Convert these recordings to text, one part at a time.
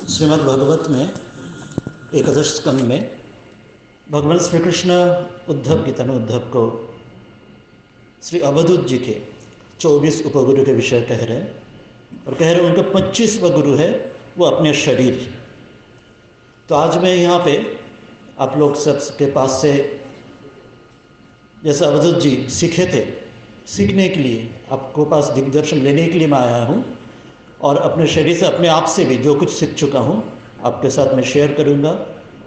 श्रीमद् भागवत में एकादश स्कंद में भगवान श्री कृष्ण उद्धव की तनु उद्धव को श्री अवधूत जी के 24 उपगुरु के विषय कह रहे हैं और कह रहे हैं उनका 25वां गुरु है वो अपने शरीर। तो आज मैं यहाँ पे आप लोग सबके पास से जैसे अवधूत जी सीखे थे, सीखने के लिए आपको पास दिग्दर्शन लेने के लिए मैं आया हूँ और अपने शरीर से अपने आप से भी जो कुछ सीख चुका हूँ आपके साथ मैं शेयर करूँगा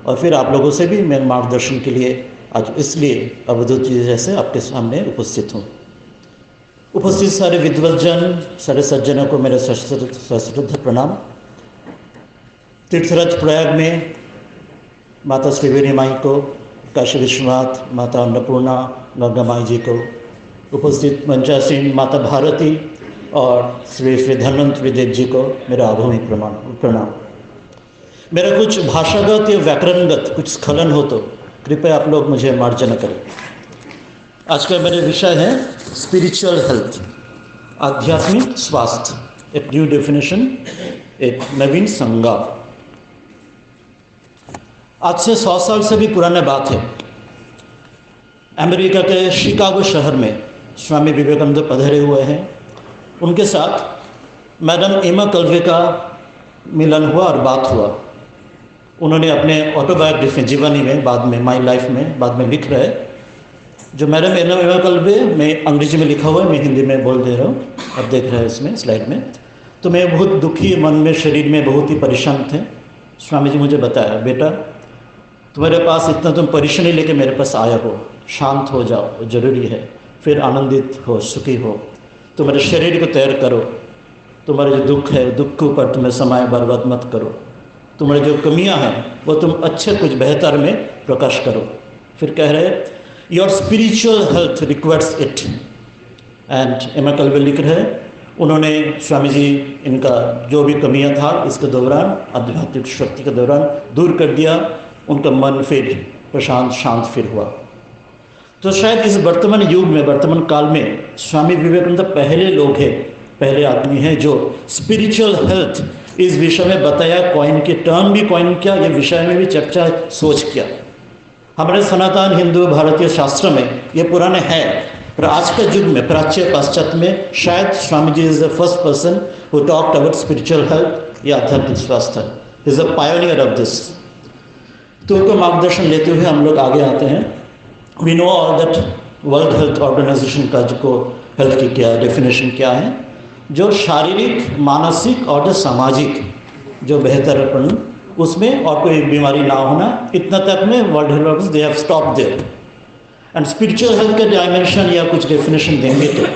और फिर आप लोगों से भी मैं मार्गदर्शन के लिए आज इसलिए अवधूत जी जैसे आपके सामने उपस्थित हूँ। उपस्थित सारे विद्वज्जन, सारे सज्जनों को मेरे सश्रद्ध प्रणाम। तीर्थराज प्रयाग में माता श्रीवेणी माई को, काशी विश्वनाथ, माता अन्नपूर्णा, गंगा माई जी को, उपस्थित मंचासीन माता भारती और श्री श्री धन्वंत विदेव जी को मेरा आभूमि प्रणाम। मेरा कुछ भाषागत या व्याकरणगत कुछ स्खलन हो तो कृपया आप लोग मुझे मार्जन करें। आज का मेरे विषय है स्पिरिचुअल हेल्थ, आध्यात्मिक स्वास्थ्य, एक न्यू डेफिनेशन, एक नवीन संज्ञा। आज से 100 साल से भी पुराने बात है। अमेरिका के शिकागो शहर में स्वामी विवेकानंद पधारे हुए हैं। उनके साथ मैडम एमा कल्वे का मिलन हुआ और बात हुआ। उन्होंने अपने ऑटोबायोग्राफी जीवनी में बाद में माई लाइफ में बाद में लिख रहे, जो मैडम एमा कल्वे में अंग्रेजी में लिखा हुआ है, मैं हिंदी में बोल दे रहा हूँ, आप देख रहे हैं इसमें स्लाइड में। तो मैं बहुत दुखी मन में, शरीर में बहुत ही परेशान थे। स्वामी जी मुझे बताया, बेटा तुम्हारे पास इतना तुम परेशानी लेके मेरे पास आया हो, शांत हो जाओ, जरूरी है, फिर आनंदित हो, सुखी हो, तुम्हारे शरीर को तैयार करो, तुम्हारे जो दुख है दुख के ऊपर तुम्हें समय बर्बाद मत करो, तुम्हारी जो कमियां हैं वो तुम अच्छे कुछ बेहतर में प्रकाश करो। फिर कह रहे your spiritual health requires it. And एमा कल्वे लिख रहे उन्होंने स्वामी जी इनका जो भी कमियां था इसके दौरान, आध्यात्मिक शक्ति के दौरान दूर कर दिया। उनका मन फिर प्रशांत शांत फिर हुआ। तो शायद इस वर्तमान युग में, वर्तमान काल में स्वामी विवेकानंद पहले लोग हैं, पहले आदमी हैं जो स्पिरिचुअल हेल्थ इस विषय में बताया, कॉइन के टर्म भी कॉइन किया, ये विषय में भी चर्चा सोच किया। हमारे सनातन हिंदू भारतीय शास्त्र में ये पुराने हैं, पर आज के युग में प्राच्य पाश्चात्य में शायद Swami ji is the first person who talked about spiritual health या आध्यात्मिक स्वास्थ्य। Is a pioneer of this. तो उनको मार्गदर्शन लेते हुए हम लोग आगे आते हैं। We know all that World Health Organization का जो हेल्थ की क्या डेफिनेशन क्या है, जो शारीरिक, मानसिक और जो सामाजिक जो बेहतरपन उसमें और कोई बीमारी ना होना, इतना तक में World Health Organization they have stop there. And spiritual health के डायमेंशन या कुछ डेफिनेशन देंगे तो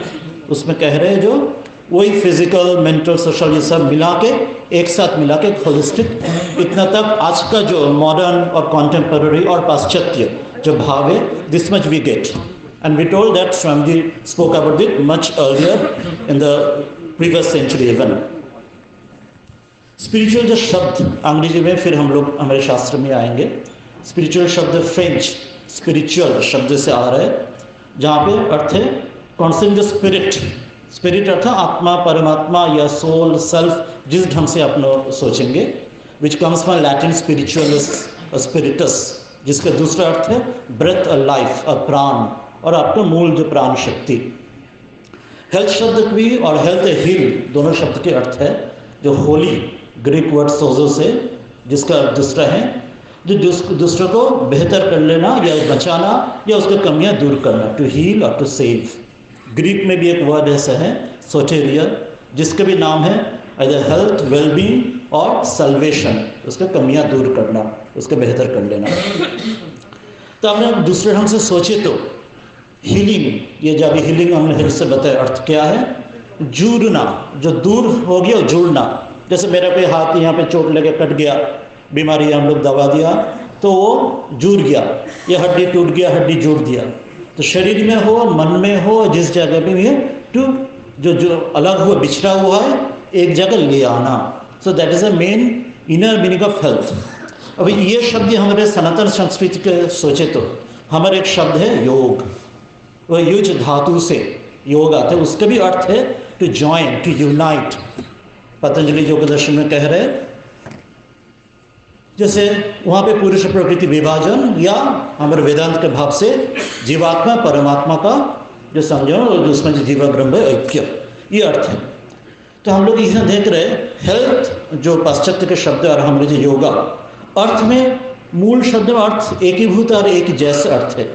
उसमें कह रहे हैं जो वही फिजिकल, मेंटल, सोशल ये सब मिला के एक साथ मिला के होलिस्टिक, इतना तक आज का जो मॉडर्न और कॉन्टेम्पररी और पाश्चात्य जो भाव है, this much we get. And we told that Swami ji spoke about it much earlier in the previous century even. Spiritual जो शब्द अंग्रेजी में फिर हम लोग हमारे शास्त्र में आएंगे। स्पिरिचुअल शब्द फ्रेंच स्पिरिचुअल शब्द से आ रहा है, जहाँ पे अर्थ है कॉन्सेप्ट जो स्पिरिट, स्पिरिट अर्थ आत्मा, परमात्मा या सोल, सेल्फ, जिस ढंग से आप लोग सोचेंगे, विच कम्स फ्रॉम लैटिन स्पिरिचुअलिस, स्पिरिटस, जिसका दूसरा अर्थ है ब्रेथ, लाइफ, प्राण, और आपका मूल जो प्राण शक्ति। हेल्थ शब्द भी और हेल्थ हील दोनों शब्द के अर्थ है जो होली ग्रीक वर्ड सोजो से, जिसका दूसरा है जो दूसरे को बेहतर कर लेना या बचाना या उसकी कमियां दूर करना, टू हील और टू सेव। ग्रीक में भी एक वर्ड ऐसा है सोटेरिया, जिसके भी नाम है एज हेल्थ, वेलबींग और सल्वेशन, उसका कमियां दूर करना, उसको बेहतर कर लेना। तो हमने दूसरे ढंग से सोचे तो हीलिंग, ये जब हीलिंग हमने हेल्थ से बताया अर्थ क्या है, जुड़ना, जो दूर हो गया जुड़ना। जैसे मेरा कोई हाथ यहाँ पे चोट लगे, कट गया, बीमारी हम लोग दवा दिया तो वो जुड़ गया, ये हड्डी टूट गया, हड्डी जोड़ दिया। तो शरीर में हो, मन में हो, जिस जगह पे भी है, टू जो अलग हुआ, बिछड़ा हुआ है, एक जगह ले आना। So that is a main inner meaning of health. अभी ये शब्द हमारे सनातन संस्कृति के सोचे तो हमारे एक शब्द है योग, वह युज धातु से योग आता है, उसका भी अर्थ है to join, to unite. Patanjali योग दर्शन में कह रहे जैसे वहाँ पे पुरुष प्रकृति विभाजन, या हमारे वेदांत के भाव से जीवात्मा परमात्मा का जो संयोजन और उसमें जो जीवा ब्रह्म ऐक्य, ये अर्थ है। तो हम लोग इसमें देख रहे हेल्थ जो पाश्चात्य के शब्द और हमारे जो योगा, अर्थ में मूल शब्द में अर्थ एकीभूत और एक जैसे अर्थ है।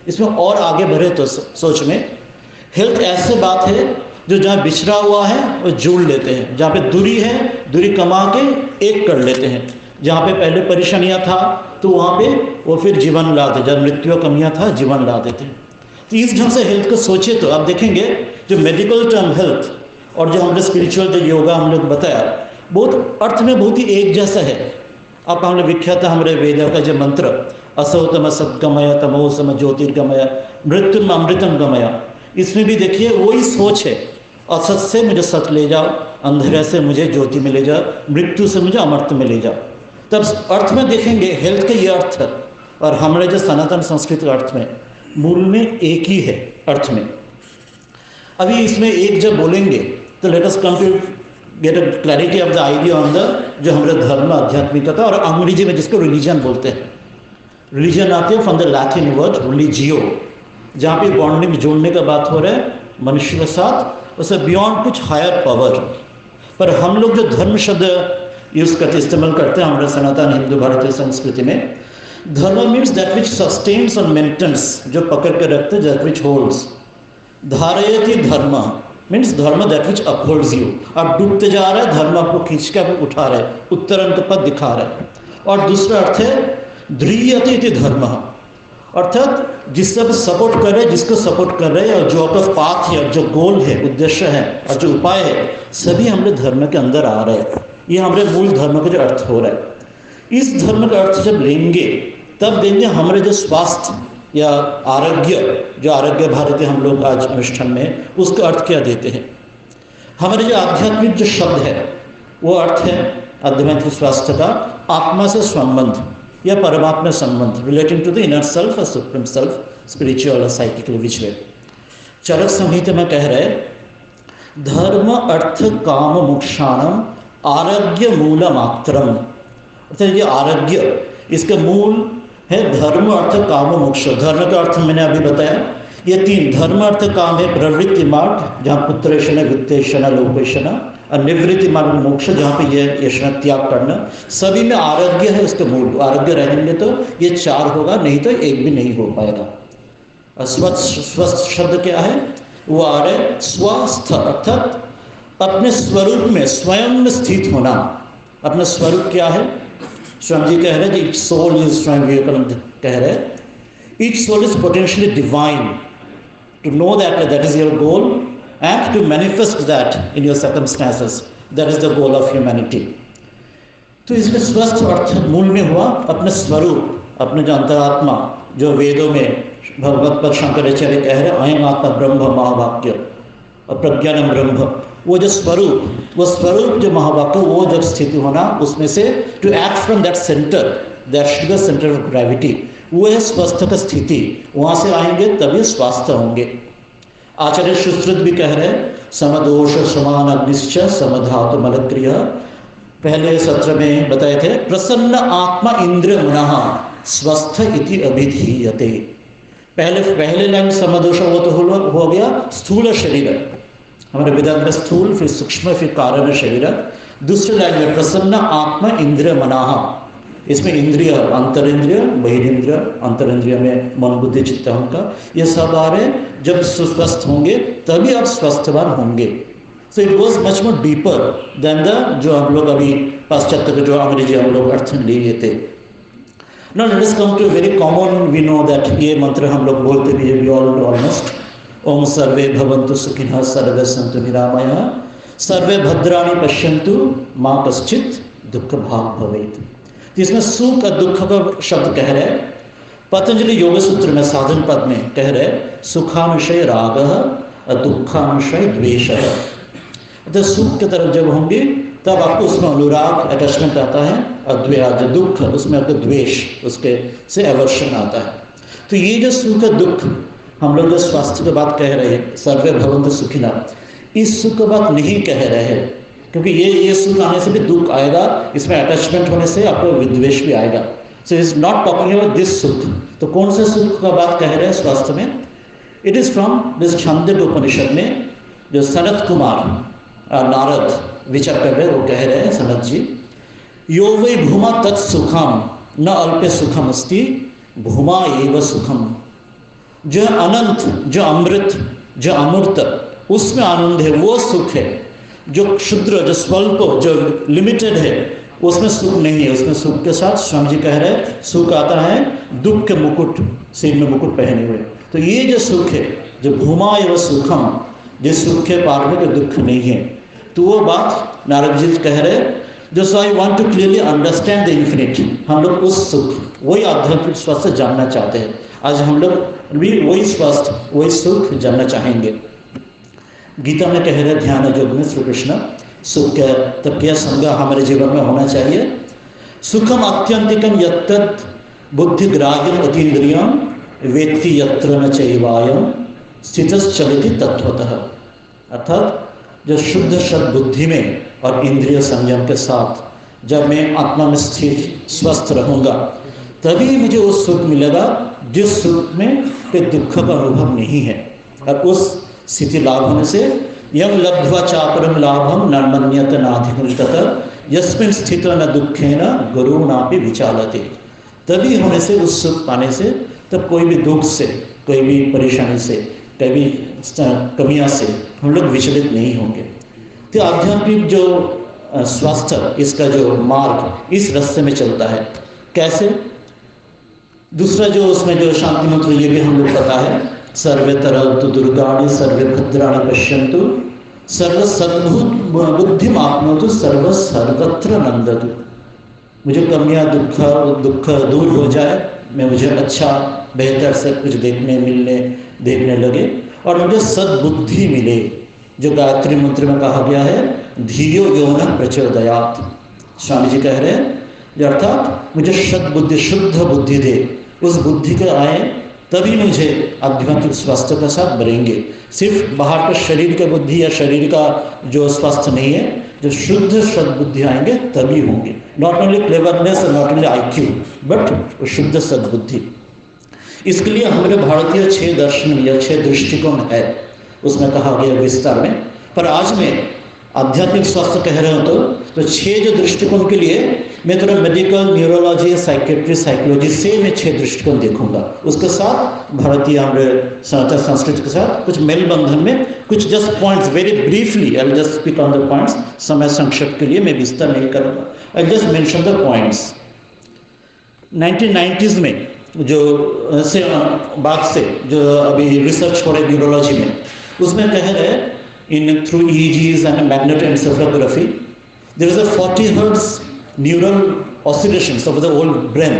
इसमें और आगे बढ़े तो सोच में हेल्थ ऐसे बात है जो जहाँ बिछड़ा हुआ है वो जोड़ लेते हैं, जहाँ पे दूरी है दूरी कमा के एक कर लेते हैं, जहाँ पे पहले परेशानियाँ था तो वहाँ पे वो फिर जीवन ला देते, जब मृत्यु कमियाँ था जीवन ला देते हैं। तो इस ढंग से हेल्थ को सोचे तो आप देखेंगे जो मेडिकल टर्म हेल्थ और जो हमने स्पिरिचुअल जो योगा हम लोग बताया बहुत अर्थ में बहुत ही एक जैसा है। आप हमने विख्यात हमारे वेद का जो मंत्र असौतम सद्गमय तमोसम ज्योतिर्गमय मृत्युम अमृतम गमय, इसमें भी देखिए वही सोच है, असत से मुझे सत ले जाओ, अंधेरे से मुझे ज्योति में ले जाओ, मृत्यु से मुझे अमृत में ले जाओ। तब अर्थ में देखेंगे हेल्थ का ये अर्थ है और हमारे जो सनातन संस्कृत अर्थ में मूल में एक ही है अर्थ में। अभी इसमें एक जब बोलेंगे तो let us come to get a clarity of the idea on the जो हमारे धर्म आध्यात्मिकता और अंग्रेजी में जिसको रिलीजन बोलते हैं। रिलीजन आते हैं from the Latin word religio, जहाँ पे बॉन्डिंग जोड़ने का बात हो रहा है मनुष्य के साथ, उसे बियॉन्ड कुछ हायर पावर। पर हम लोग जो धर्म शब्द यूज करते इस्तेमाल करते हैं हमारे सनातन हिंदू भारतीय संस्कृति में, धर्म मीन्स दैट विच सस्टेन्स और मेंटेन्स, जो पकड़ के रखते हैं, दैट विच होल्ड्स। धारयति धर्म मीन्स धर्म दैट विच अपहोल्ड्स यू। आप डूबते जा रहे हैं, धर्म आपको खींच के आपको उठा रहे, उत्तरंत पद दिखा रहे। और दूसरा अर्थ है ध्रियते इति धर्म, अर्थात जिससे आप सपोर्ट कर रहे हैं, जिसको सपोर्ट कर रहे हैं, और जो आपका पाथ है, जो गोल है, उद्देश्य है और जो उपाय है, सभी हमारे धर्म के अंदर आ रहे हैं। ये हमारे मूल धर्म का जो अर्थ हो रहा है। इस धर्म का अर्थ जब लेंगे तब देंगे हमारे जो स्वास्थ्य या आरोग्य, जो आरोग्य भारतीय हम लोग आज अनुष्ठान में उसका अर्थ क्या देते हैं। हमारे जो आध्यात्मिक जो शब्द है वो अर्थ है आध्यात्मिक स्वास्थ्य का आत्मा से संबंध या परमात्मा संबंध, relating to the inner self और सुप्रीम सेल्फ, स्पिरिचुअल और psychical which way. Charaka Samhita में कह रहे धर्म अर्थ काम मोक्षाणम आरोग्य मूल मात्रम, अर्थात ये आरोग्य इसका मूल है धर्म अर्थ काम मोक्ष। धर्म का अर्थ मैंने अभी बताया, ये तीन धर्म अर्थ काम है प्रवृत्ति मार्ग, जहाँ पुत्रेषण वित्तेषण लोकेषण, और निवृत्ति मार्ग मोक्ष, जहाँ पे ये यशना त्याग करना। सभी में आरोग्य है उसके मूल। आरोग्य रहेंगे तो ये चार होगा, नहीं तो एक भी नहीं हो पाएगा। और स्वस्थ शब्द क्या है, वो आ रहे स्वस्थ, अर्थात अपने स्वरूप में स्वयं में स्थित होना। अपना स्वरूप क्या है, स्वामी जी कह रहे हैं, each soul is, Swami Vivekananda कह रहे हैं each soul is potentially divine, to know that is your goal and to manifest that in your circumstances, that is the goal of humanity। तो इसमें स्वस्थ अर्थ मूल में हुआ अपने स्वरूप, अपने जो अंतरात्मा, जो वेदों में भगवत पद शंकराचार्य कह रहे अयं आत्मा ब्रह्म महावाक्य और प्रज्ञानम ब्रह्म, वो जो स्वरूप, वो स्वरूप जो महावाक्य, वो जब स्थिति होना उसमें से to act from that centre, that should the centre of gravity, वो है स्वस्थ का स्थिति। वहाँ से आएंगे तभी स्वास्थ्य होंगे। आचार्य सुश्रुत भी कह रहे समदोष समान अग्निश्च समधातु मलक्रिय, पहले सत्र में बताए थे प्रसन्न आत्मा इंद्र मनः स्वस्थ इति अभिधीयते। पहले लाइन समदोष वो तो हो गया स्थूल शरीर, हमारे वेदांत में स्थूल, फिर सूक्ष्म, फिर कारण शरीर। दूसरे लाइन में प्रसन्न आत्मा इंद्र मनः, इसमें इंद्रिय अंतरिंद्रिय बहिरिंद्रिय, अंतरिंद्रिय में मन बुद्धि चित्त का ये सब आ रहे। जब स्वस्थ होंगे तभी आप स्वस्थवान होंगे। So it was much more deeper than the जो हम लोग अभी पाश्चात्य के जो अंग्रेजी हम लोग अर्थ लिए थे। Now let us come to very common, we know that ये मंत्र हम लोग बोलते भी वी ऑल ऑलमोस्ट, ओम सर्वे भवन्तु सुखिनः सर्वे सन्तु निरामयः सर्वे भद्राणि पश्यन्तु मा कश्चित् दुःख भाग् भवेत्। इसमें सुख और दुख का शब्द कह रहे हैं। पतंजलि योग सूत्र में साधन पद में कह रहे सुखानुशय राग और दुखानुशय द्वेष। तो सुख की तरफ जब होंगे तब आपको उसमें अनुराग अटैचमेंट आता है, और जो दुख उसमें आपको द्वेष, उसके से अवर्षण आता है। तो ये जो सुख और दुख हम लोग जो स्वास्थ्य की बात कह रहे हैं सर्वे भवन्तु सुखिनः, इस सुख की बात नहीं कह रहे हैं। क्योंकि ये सुख आने से भी दुख आएगा, इसमें अटैचमेंट होने से आपको विद्वेष भी आएगा। So is not talking about this सुख। तो कौन से सुख का बात कह रहे हैं स्वास्थ्य में? It is from this Chandogya Upanishad में जो सनत कुमार नारद विचार कर रहे हैं, वो कह रहे हैं सनत जी, यो वै भूमा तत्सुखम न अल्पे सुखम अस्ति भूमा एव सुखम। जो अनंत, जो अमृत, जो अमूर्त, उसमें आनंद है, वो सुख है। जो क्षुद्र, जो स्वल्प, जो लिमिटेड है, उसमें सुख नहीं है। उसमें सुख के साथ स्वामी जी कह रहे हैं सुख आता है दुख के मुकुट, सिर में मुकुट पहने हुए। तो ये जो सुख है, जो भूमा एवं सुखम, जिस सुख के पार में कोई दुख नहीं है, तो वो बात नारद जी कह रहे हैं। जो so I want to clearly understand the infinity. हम लोग उस सुख, वही आध्यात्मिक स्वास्थ्य जानना चाहते हैं। आज हम लोग भी वही स्वास्थ्य, वही सुख जानना चाहेंगे। गीता में कह रहे ध्यान योग में श्री कृष्ण सुख के तब क्या संग हमारे जीवन में होना चाहिए। सुखम आत्यंतिकम यत्तत् बुद्धिग्राह्यम अतीन्द्रियम वेत्ति यत्र न चैवायम स्थितश्चलति तत्वतः। अर्थात जो शुद्ध शब्द बुद्धि में और इंद्रिय संयम के साथ जब मैं आत्मा में स्थिर स्वस्थ रहूँगा, तभी मुझे उस सुख मिलेगा जिस सुख में कोई दुख का अनुभव नहीं है। और उस स्थिति लाभ होने से यम लब्ध्वा चापरम लाभम न मन्यत नाधिगुणितः यस्मिन् स्थित न दुखेन गुरुणापि विचालते। तभी होने से, उस सुख पाने से, तब कोई भी दुख से, कोई भी परेशानी से, कभी कमियां से हम लोग विचलित नहीं होंगे। तो आध्यात्मिक जो स्वास्थ्य, इसका जो मार्ग इस रास्ते में चलता है। कैसे? दूसरा जो उसमें जो शांति मंत्र, ये भी हम लोग पता है, सर्वे तरन्तु दुर्गाणि सर्वे भद्राणि पश्यन्तु सर्व सद्भुत बुद्धिम आपनोतु सर्व सर्वत्र नंदतु। मुझे कमियां, दुख दूर हो जाए, मैं मुझे अच्छा बेहतर से कुछ देखने लगे और मुझे सद्बुद्धि मिले। जो गायत्री मंत्र में कहा गया है धियो यो न प्रचोदयात्। स्वामी जी कह रहे हैं अर्थात मुझे सद्बुद्धि, शुद्ध बुद्धि दे, उस बुद्धि के आए तभी मुझे आध्यात्मिक स्वास्थ्य के साथ बढ़ेंगे। सिर्फ बाहर का शरीर का बुद्धि या शरीर का जो स्वास्थ्य नहीं है, जो शुद्ध सद्बुद्धि आएंगे तभी होंगे। Not only cleverness, not only IQ, but शुद्ध सद्बुद्धि। इसके लिए हमारे भारतीय 6 दर्शन या 6 दृष्टिकोण है, उसमें कहा गया विस्तार में। पर आज मैं आध्यात्मिक स्वास्थ्य कह रहा हूँ तो 6 जो दृष्टिकोण के लिए मैं थोड़ा मेडिकल, न्यूरोलॉजी, साइकेट्री, साइकोलॉजी से मैं 6 दृष्टिकोण देखूंगा। उसके साथ भारतीय हमारे सनातन संस्कृति के साथ कुछ मेल बंधन में कुछ just points, very briefly I will just speak on the points. समय संक्षेप के लिए मैं विस्तार नहीं करूँगा, I just mention the points. 1990s में जो से बात से जो अभी रिसर्च हो रहे न्यूरोलॉजी में, उसमें कह रहे हैं in through EEGs and magnetoencephalography there is a 40 Hz neural oscillations of the whole brain,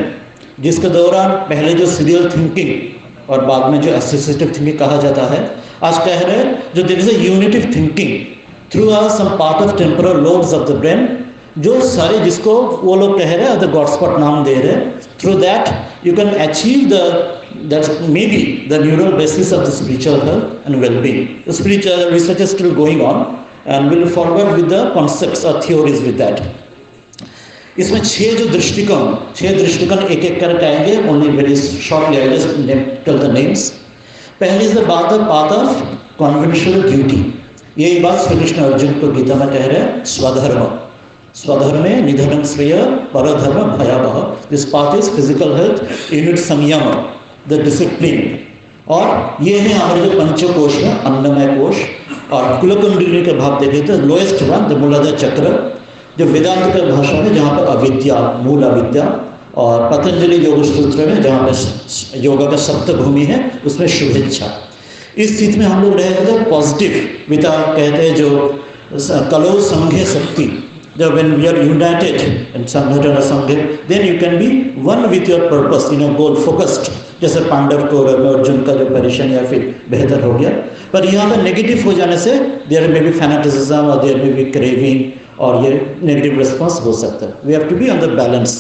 जिसके दौरान पहले जो सीरियल थिंकिंग और बाद में जो एसोसिएटिव थिंकिंग कहा जाता है, आज कह रहे हैं जो there is a unitive thinking through some part of temporal lobes of the brain, जो सारे जिसको वो लोग कह रहे हैं द गॉड स्पॉट नाम दे रहे हैं। Through that you can achieve that may be the neural basis of the spiritual health and well-being. The spiritual research is still going on and we'll forward with the concepts or theories with that. इसमें 6 जो दृष्टिकोण एक एक करके आएंगे, only very shortly I just tell the names. पहले is the path of conventional duty. यही बात श्री कृष्ण अर्जुन को गीता में कह रहे हैं स्वधर्मे निधनं श्रेय परधर्म भयावह। This path is physical health, unit संयम, द डिसिप्लिन। और ये है हमारे जो पंचकोश है, अन्नमय कोश और कुलकुंडली के भाव देखे तो लोएस्ट वन द मूलाधार चक्र, जो वेदांत का भाषा में जहाँ पर अविद्या, मूल अविद्या, और पतंजलि योग सूत्र में जहाँ पर योगा का सप्तभूमि है, उसमें शुभेच्छा। इस स्थिति में हम लोग रहेंगे पॉजिटिव विता कहते हैं जो कलो संघे शक्ति, जब when we are united in संगठन और संघ, then you can be one with your purpose, you know, goal focused। जैसे पांडव को अर्जुन का जो परेशानी या फिर बेहतर हो गया। पर यहाँ पर नेगेटिव हो जाने से देयर मे बी फैनेटिज्म और देयर मे बी क्रेविंग, और ये नेगेटिव रिस्पॉन्स हो सकता है। We have to be on the balance.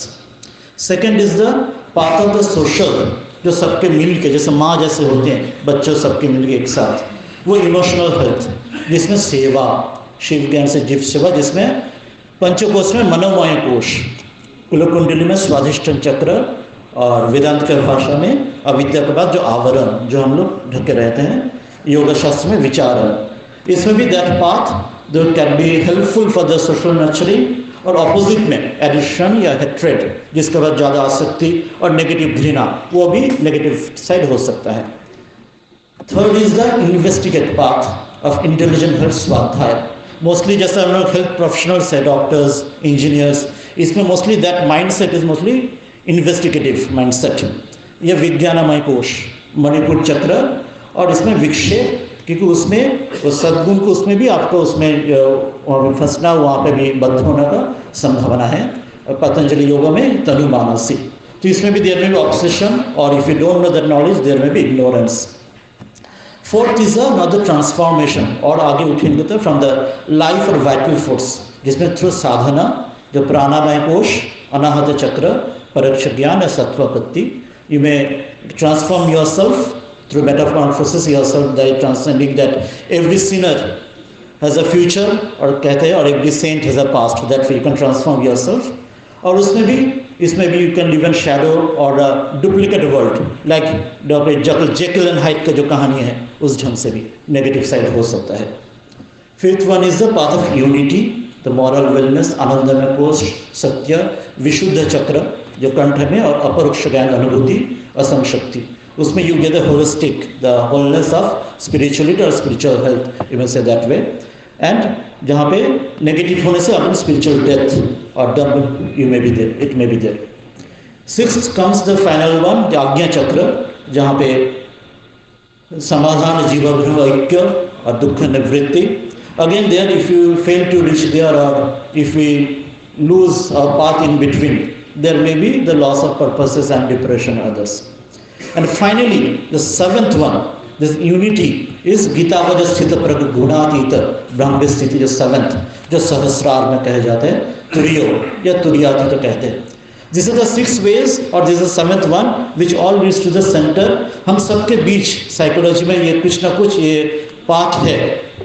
Second is the part of the social, जो सबके मिल के, जैसे माँ जैसे होते हैं बच्चों सबके मिल के एक साथ, वो इमोशनल हेल्थ, जिसमें सेवा, शिव ज्ञान से जीव सेवा, जिसमें पंचकोश में मनोमय कोश, कुलकुंडली में स्वाधिष्ठान चक्र, और वेदांत के भाषा में अविद्या के बाद जो आवरण जो हम लोग ढके रहते हैं, योग शास्त्र में विचारण। इसमें भी दैट पाथ जो can be helpful for the social nurturing, और ऑपोजिट में एडिशन या हेट्रेड, जिसके बाद ज़्यादा आसक्ति और नेगेटिव घृणा, वो भी नेगेटिव साइड हो सकता है। Third is the investigate path of intelligent health स्वाध्याय। मोस्टली जैसे हम लोग हेल्थ प्रोफेशनल्स है, डॉक्टर्स, इंजीनियर्स, इसमें mostly that mind set is mostly investigative mindset. ये विज्ञानमय कोश, मणिपुर चक्र, और इसमें विक्षेप, क्योंकि उसमें वो सद्गुण को उसमें भी आपको उसमें फंसना, वहाँ पे भी बद्ध होने का संभावना है। पतंजलि योगा में तनु मानसी, तो इसमें भी देयर में भी ऑब्सेशन, और if you don't know that knowledge there में भी ignorance. Fourth is another transformation, और आगे उठेंगे तो फ्रॉम द लाइफ और वाइटल फोर्स, जिसमें थ्रू साधना, जो प्राणामय कोश, अनाहत चक्र, परोक्ष ज्ञान या सत्वपत्ति, you may transform your self through metamorphosis yourself, that transcending that every sinner has a future, और कहते हैं, और every saint has a past, that way you can transform yourself। और उसमें भी, इसमें भी you can live in shadow और duplicate world, like doctor Jekyll and hide का जो कहानी है, उस ढंग से भी नेगेटिव साइड हो सकता है। Fifth one is the path of unity, the moral wellness, आनंदमय कोश, सत्य, विशुद्ध चक्र जो कंठ में, और अपरोक्ष ज्ञान अनुभूति, असंग शक्ति, उसमें you get the holistic, the wholeness of spirituality और spiritual health, you may say that way. And जहाँ पे नेगेटिव होने से अपन स्पिरिचुअल डेथ और डब you may be there, it may be there. Sixth comes the final one, the Ajna chakra, जहाँ पे समाधान, जीवाभ्रम, ऐक्य और दुख निवृत्ति। Again there if you fail to reach there, और if we lose a path in between, there may be the loss of purposes and depression others. And finally, the seventh one, this unity is गीतावद स्थित प्रग गुणातीत ब्रह्म स्थिति, जो seventh, जो सहस्रार में कहे जाते हैं, तुरियो या तुरियातीत कहते हैं। This is the six ways, और this is the seventh one which all reach to the centre. हम सबके बीच साइकोलॉजी में ये कुछ ना कुछ ये पाथ है,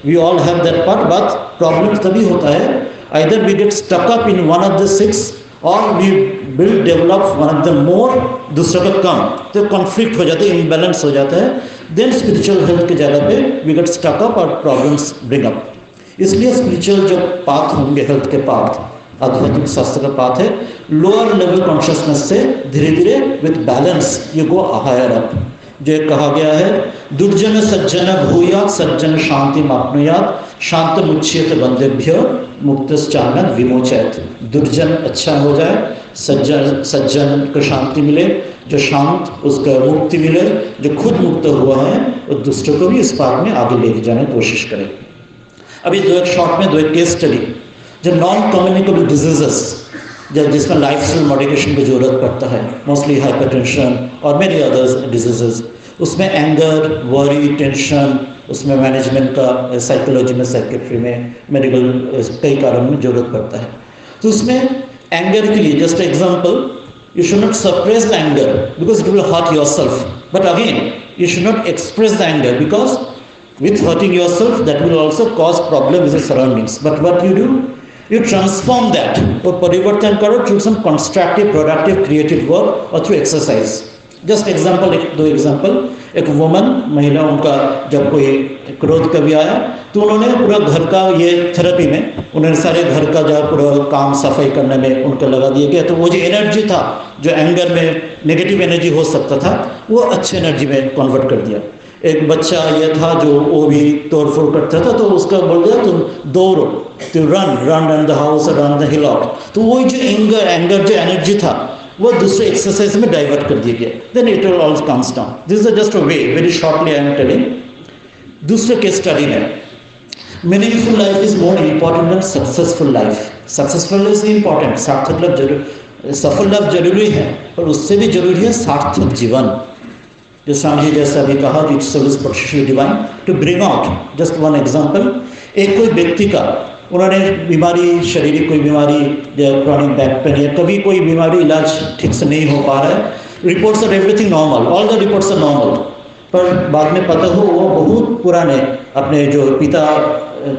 we all have that path, but problem तभी होता है, either we get stuck up in one of the six, और we will develop one of the more, दूसरा का कम, तो कॉन्फ्लिक्ट हो जाता है, इम्बैलेंस हो जाता है। देन स्पिरिचुअल हेल्थ की जगह पे वी गेट स्टक अप और प्रॉब्लम्स ब्रिंग अप। इसलिए स्पिरिचुअल जो पाथ होंगे, हेल्थ के पाथ, आध्यात्मिक शास्त्र का पाथ है, लोअर लेवल कॉन्शियसनेस से धीरे धीरे with balance you go higher up. जो कहा गया है, दुर्जन सज्जन भूयात् सज्जन शांति माप्नुयात् शांत मुच्येत बंदेभ्यो मुक्तश्चानन विमोचयत। दुर्जन अच्छा हो जाए, सज्जन को शांति मिले, जो शांत उसका मुक्ति मिले, जो खुद मुक्त हुआ है वो दूसरों को भी इस पार में आगे लेके जाने की कोशिश करे। अभी दो एक शॉर्ट में दो एक केस स्टडी, जो नॉन कम्युनिकेबल डिजीजेस, जब जिसमें लाइफस्टाइल मॉडिफिकेशन की जरूरत पड़ता है, मोस्टली हाइपरटेंशन और मेनी अदर्स डिजीजेस, उसमें एंगर, वरी, टेंशन, उसमें मैनेजमेंट का, साइकोलॉजी में, साइकेट्री में, मेडिकल कई कारणों में जरूरत पड़ता है। तो उसमें एंगर के लिए just example, you should not suppress the anger because it will hurt yourself, but again you should not express the anger because with hurting yourself that will also cause problem with the surroundings. But what you do, you transform that, or परिवर्तन करो through some constructive, productive, creative work or through exercise. Just example, दो example, एक woman, महिला, उनका जब कोई क्रोध कभी आया तो उन्होंने पूरा घर का, ये थेरेपी में उन्होंने सारे घर का जो पूरा काम सफाई करने में उनको लगा दिया गया, तो वो जो एनर्जी था, जो एंगर में नेगेटिव एनर्जी हो सकता था, वो अच्छी एनर्जी में कन्वर्ट कर दिया। एक बच्चा ये था जो वो भी तोड़ फोड़ करता था, तो उसका बोल दिया तुम दौड़ो, तो run the house, run the hill out. तो वो जो एंगर जो एनर्जी था वो दूसरे एक्सरसाइज में डाइवर्ट कर दिया गया, then it will all comes down. This is just a way, very shortly I am telling. दूसरे केस स्टडी में, meaningful life is more important than successful life. Successful is important, सार्थक लाभ जरूर, सफल लाभ जरूरी है, पर उससे भी जरूरी है सार्थक जीवन। जो स्वामी जी जैसा भी कहा, it's service professional divine to bring out. Just one example, एक कोई व्यक्ति का, उन्होंने बीमारी, शारीरिक कोई बीमारी, क्रॉनिक बैक पेन या कभी कोई बीमारी, इलाज ठीक से नहीं हो पा रहा है, reports are everything normal, all the reports are normal, पर बाद में पता हो वो बहुत पुराने अपने जो पिता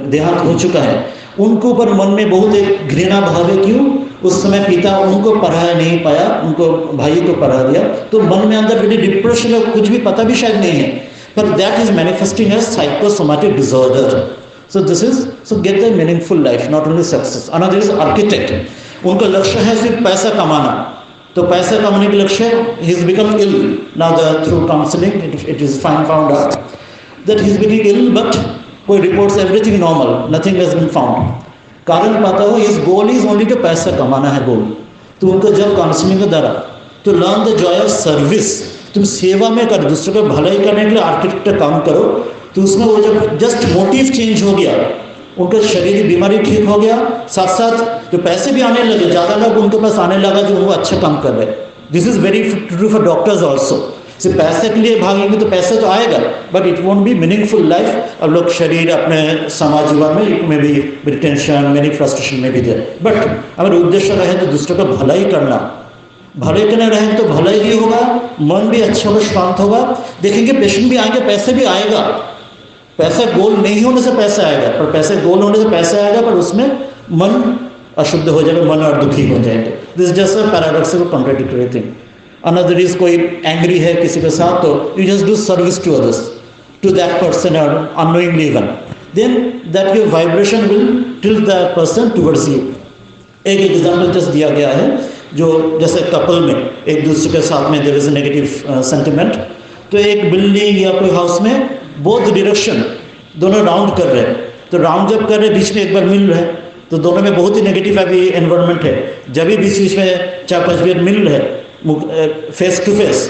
देहांत हो चुका है, उनको ऊपर मन में बहुत एक घृणा भाव है। क्यों? उस समय पिता उनको पढ़ा नहीं पाया, उनको भाई को पढ़ा दिया, तो मन में अंदर बड़ी डिप्रेशन है, कुछ भी पता भी शायद नहीं है, पर that is manifesting as psychosomatic disorder. So this is, so get the meaningful life, not only success. Another is architect, उनका लक्ष्य है सिर्फ पैसा कमाना, तो पैसा कमाने के लक्ष्य he is become ill now through counselling it is found out that he is becoming ill, but कोई reports everything normal, nothing has been found. कारण पता हो इस गोल इज ओनली टू पैसा कमाना है गोल। तो उनको जब काउंसलिंग का दरा तो learn the Joy of service, तुम सेवा में कर, दूसरों को भलाई करने के लिए आर्किटेक्ट काम करो, तो उसमें वो जब जस्ट मोटिव चेंज हो गया, उनका शरीर की बीमारी ठीक हो गया, साथ साथ जो पैसे भी आने लगे, ज़्यादा लोग उनके पास आने लगा जो वो अच्छा काम कर रहे। This is very true for doctors also. सिर्फ पैसे के लिए भागेंगे तो पैसा तो आएगा, but it won't be meaningful life. अब लोग शरीर अपने समाज जीवन में भी टेंशन, मेरी फ्रस्ट्रेशन में भी दे, बट अगर उद्देश्य रहे तो दूसरों का भलाई करना, भले करने रहे तो भलाई भी होगा, मन भी अच्छा होगा, शांत होगा। देखेंगे पेशेंट भी आएंगे, पैसे भी आएगा, पैसा गोल नहीं होने से पैसा आएगा, पर पैसे गोल होने से पैसा आएगा, पर उसमें मन अशुद्ध हो जाएगा, मन और दुखी हो जाएंगे। This just a paradoxical contradictory thing. Another is कोई एंग्री है किसी के साथ, तो you just do service to others, to that person और unknowingly even, then that your vibration will tilt that person towards you. एक एग्जाम्पल जस्ट दिया गया है, जो जैसे कपल में एक दूसरे के साथ में there is a negative sentiment, तो एक बिल्डिंग या कोई हाउस में बोथ डायरेक्शन दोनों राउंड कर रहे हैं, तो राउंड जब कर रहे बीच में एक बार मिल रहे हैं, तो दोनों में बहुत ही नेगेटिव अभी एनवायरनमेंट है। जब भी बीच बीच में 4-5 बार मिल रहे face to face,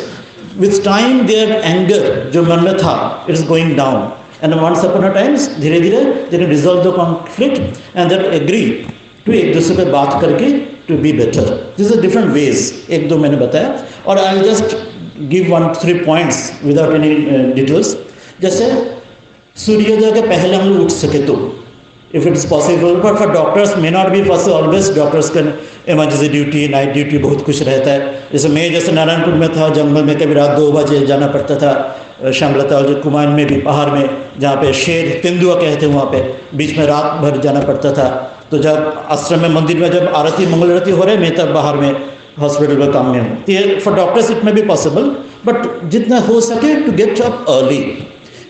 with time their anger जो मन में था it is going down, and once upon a times धीरे धीरे they can resolve the conflict and they agree to एक दूसरे पे बात करके to be better. This is different ways, एक दो मैंने बताया, और I just give 1-3 points without any details. जैसे सूर्योदय के पहले हम लोग उठ सके तो, if it is possible, but for doctors may not be possible always. Doctors का इमरजेंसी ड्यूटी, नाइट ड्यूटी, बहुत कुछ रहता है। जैसे मैं जैसे नारायणपुर में था, जंगल में कभी रात 2 बजे जाना पड़ता था, श्यामलता और जो कुमाऊं में भी पहाड़ में जहाँ पे शेर तेंदुआ कहते हैं, वहाँ पे बीच में रात भर जाना पड़ता था। तो जब आश्रम में, मंदिर में जब आरती मंगल आरती हो रहे, मैं तब बाहर में हॉस्पिटल में काम में हूँ। ये फॉर डॉक्टर्स इट में भी पॉसिबल, बट जितना हो सके टू गेट अप अर्ली।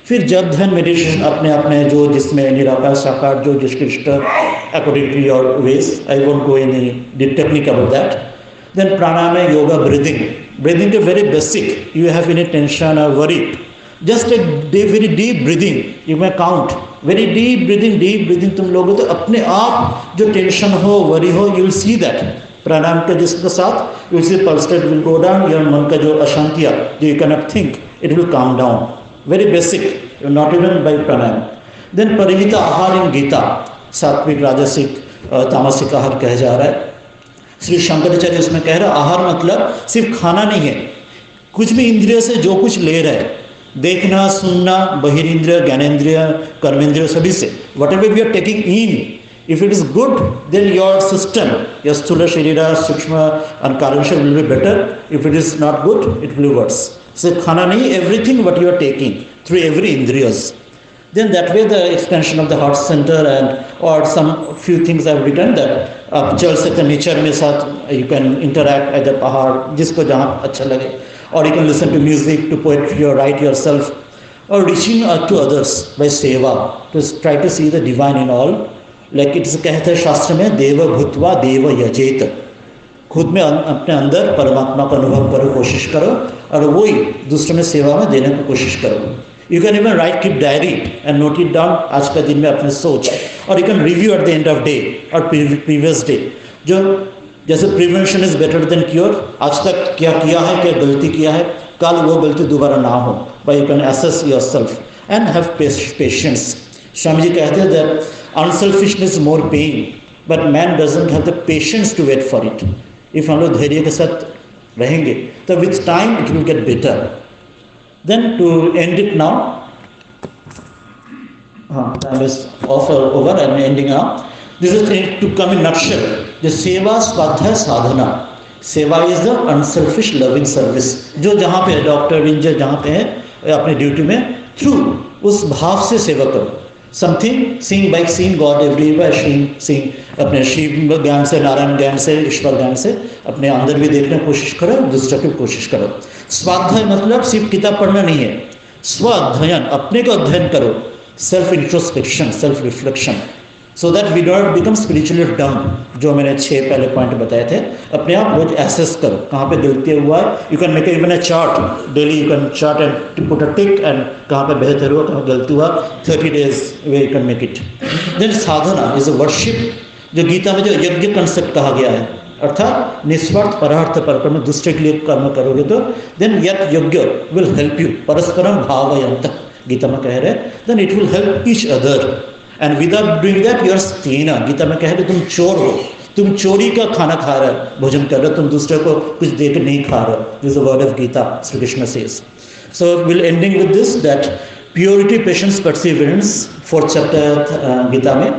फिर जब ध्यान मेडिटेशन अपने अपने जो जिसमें निराकार साकार जो जिसके इष्ट according to your ways, I won't go in the technique about that. Then pranayama, yoga, breathing के very basic, you have any tension और worry, just a very deep breathing, you may count very deep breathing तुम लोगों, तो अपने आप जो tension हो, worry हो, यू विल सी दैट प्राणायाम के जिसके साथ you will see pulse rate will go down, your मन का जो अशांतियाँ जो you can not think, it will calm down. Very basic, not even by pranayam. Then परिहिता आहार इन गीता, सात्विक, राजसिक, तामसिक आहार कहा जा रहा है। श्री शंकराचार्य उसमें कह रहा है आहार मतलब सिर्फ खाना नहीं है, कुछ भी इंद्रिय से जो कुछ ले रहे हैं, देखना, सुनना, बहिरेंद्रिय, ज्ञानेंद्रिय, कर्मेंद्रिय, सभी से whatever we are taking in, if it is good then your system, your स्थूल शरीर, सूक्ष्म and कारण शरीर will be better. If it is not good it will be worse. सिर्फ खाना नहीं, everything what you are taking through every indriyas, then that way the expansion of the heart center and or some few things I have written that आप चल सकते nature में साथ, you can interact at the पहाड़ जिसको जहाँ अच्छा लगे, or you can listen to music, to poetry, or write yourself, or reaching out to others by seva, to try to see the divine in all. Like it's कहते हैं शास्त्र में, देव भूत्वा देव यजेत, खुद में अपने अंदर परमात्मा का अनुभव करो, कोशिश करो, और वही दूसरों में सेवा में देने की कोशिश करो। You can even right, keep diary and note it down, आज का दिन में अपने सोच, और you can review at the end of day और प्रीवियस डे। जो जैसे prevention is better than cure, आज तक क्या किया है, क्या गलती किया है, कल वो गलती दोबारा ना हो, but you can assess yourself and have patience. Swami ji कहते हैं that unselfishness more pain, but man doesn't have the patience to wait for it. If हम लोग धैर्य के साथ रहेंगे तो with time it will get better. Then to end it now, time is of over, I am ending now. This is to come in nutshell, the seva swadhyaya sadhana. Seva is the unselfish loving service, जो जहाँ पे doctor इंजर जहाँ पे है अपने duty में, through उस भाव से सेवा करो। Something, seeing by seeing God everywhere, seeing अपने शिव ज्ञान से, नारायण ज्ञान से, ईश्वर ज्ञान से अपने अंदर भी देखने की कोशिश करो, दूसरे की कोशिश करो। स्वाध्याय मतलब सिर्फ किताब पढ़ना नहीं है, स्व अध्ययन, अपने को अध्ययन करो, self introspection, self reflection, so that we don't become spiritually dumb. जो मैंने 6 पहले पॉइंट बताए थे, अपने आप रोज एसेस करो कहाँ पे गलती हुआ है। You can make even a chart daily, you can chart and put a tick and कहाँ पे बेहतर हुआ, कहाँ गलती हुआ, 30 days way you can make it. Then sadhana is a worship, जो गीता में जो यज्ञ कंसेप्ट कहा गया है, अर्थात निस्वार्थ परार्थ परकर्म, दूसरे के लिए कर्म करोगे तो देन यत यज्ञ विल हेल्प यू, परस्परम भावयंत गीता में कह रहे, then it will help each other and without doing that you are स्टेना। गीता में कह रहे तुम चोर हो, तुम चोरी का खाना खा रहे हो, भोजन कर रहे हो, तुम दूसरे को कुछ देकर नहीं खा रहे हो। This is the word of Gita, Shri Krishna says. So will ending with this that purity, patience, perseverance, 4th chapter Gita में,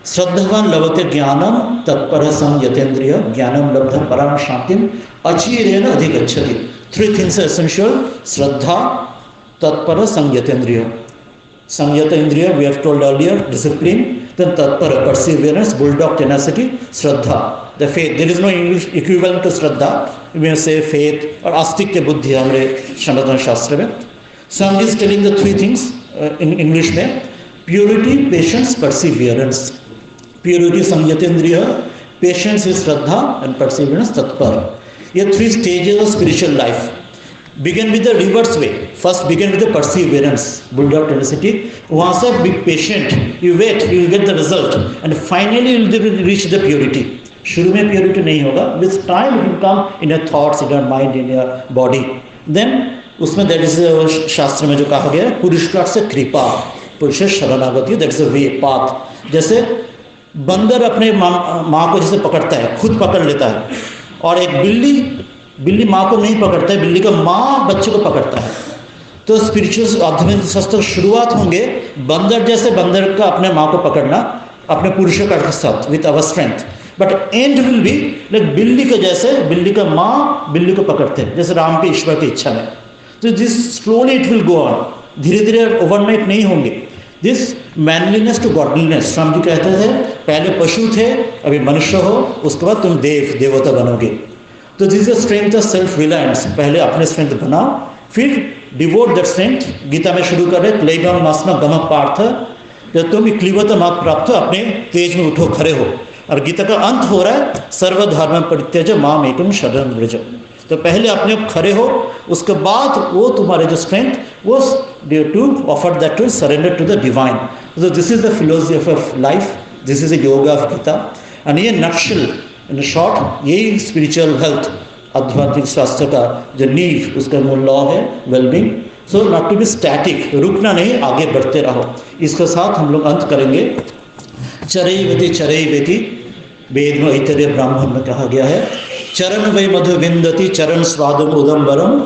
श्रद्धावान लभते ज्ञानम तत्पर संयतेन्द्रिय, ज्ञानम लब्ध पराम शांतिम अचिरेण अधिगच्छति। 3 things are essential: श्रद्धा, तत्पर, संयतेन्द्रिय। संयत इंद्रिय, we have told earlier, discipline, then tatpara, perseverance, bulldog tenacity, Shraddha, the faith. There is no English equivalent to Shraddha, we may say faith और आस्तिक बुद्धि हमारे सनातन शास्त्र में। So I'm just telling the 3 things in English में, purity, patience, perseverance. Purity संयतेन्द्रिय, patience is Shraddha and perseverance तत्पर। ये 3 stages of spiritual life. Begin with the reverse way. First begin with the perseverance, bulldog tenacity. वहाँ से be patient, you wait, you will get the result, and finally you will reach the purity. शुरू में purity नहीं होगा, with time it will come in your thoughts, in your mind, in your body. Then उसमें that is शास्त्र में जो कहा गया है, पुरुषार्थ से कृपा, पुरुष शरणागति, that is the way, path. जैसे बंदर अपने माँ को जैसे पकड़ता है, खुद पकड़ लेता है, और एक बिल्ली माँ को नहीं पकड़ता है, बिल्ली का माँ बच्चे को पकड़ता है। तो स्पिरिचुअल आध्यात्मिक शास्त्र शुरुआत होंगे बंदर जैसे, बंदर का अपने माँ को पकड़ना अपने पुरुषार्थ के साथ, with our strength, but and will be like बिल्ली के जैसे, बिल्ली का माँ बिल्ली को पकड़ते हैं, जैसे राम के ईश्वर की इच्छा में। तो this slowly it will go on, धीरे धीरे, ओवरनाइट नहीं होंगे। This manliness to godliness, Ram ji कहते थे पहले पशु थे, अभी मनुष्य हो, उसके बाद तुम देवता बनोगे। तो this is strength of self reliance, पहले अपने स्ट्रेंथ बनाओ, फिर डिवोट दैट स्ट्रेंथ। गीता में शुरू कर रहे क्लेगम मासना गम पार्थ, जब तुम क्लीवत मात प्राप्त हो, अपने तेज में उठो, खड़े हो। और गीता का अंत हो रहा है सर्वधर्म परित्यज माम एकम शरणं व्रज। तो पहले अपने खड़े हो, उसके बाद वो तुम्हारे जो स्ट्रेंथ, वो to offer that to surrender to the divine. So this is the philosophy of life. This is the yoga of Gita. And ये नक्शल इन शॉर्ट यही स्पिरिचुअल हेल्थ आध्यात्मिक स्वास्थ्य का जो नींव उसका मूल लॉ है wellbeing. So not to be static, रुकना नहीं, आगे बढ़ते रहो. इसके साथ हम लोग अंत करेंगे. चरैवेति वेद में इतरे ब्राह्मण में कहा गया है, चरण वै मधु विंदति चरण स्वादम उदम्बरम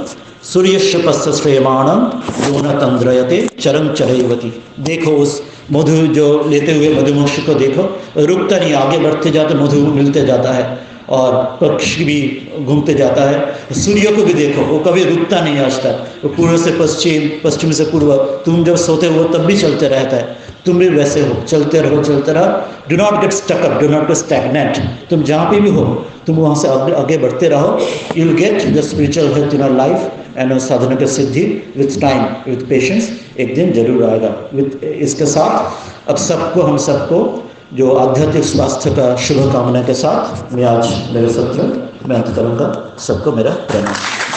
सूर्यस्य पश्च श्रेयमाणम जो न तंद्रयते चरण चरैवती. देखो उस मधु जो लेते हुए मधुमक्खी को देखो, रुकता नहीं, आगे बढ़ते जाते मधु मिलते जाता है, और पक्षी भी घूमते जाता है. सूर्य को भी देखो, वो कभी रुकता नहीं आज तक, वो पूर्व से पश्चिम, पश्चिम से पूर्व. तुम जब सोते हो तब भी चलते रहता है, तुम भी वैसे हो, चलते रहो चलते रहो. Do not get stuck up, do not get stagnant. तुम जहाँ पे भी हो तुम वहाँ से आगे बढ़ते रहो. You will get the spiritual health in your life and साधना की सिद्धि विथ टाइम, विथ पेशेंस एक दिन जरूर आएगा. विथ इसके साथ अब सबको, हम सबको जो आध्यात्मिक स्वास्थ्य का शुभकामना के साथ मैं आज मेरे सत्र में अंत करूँगा. सबको मेरा धन्यवाद.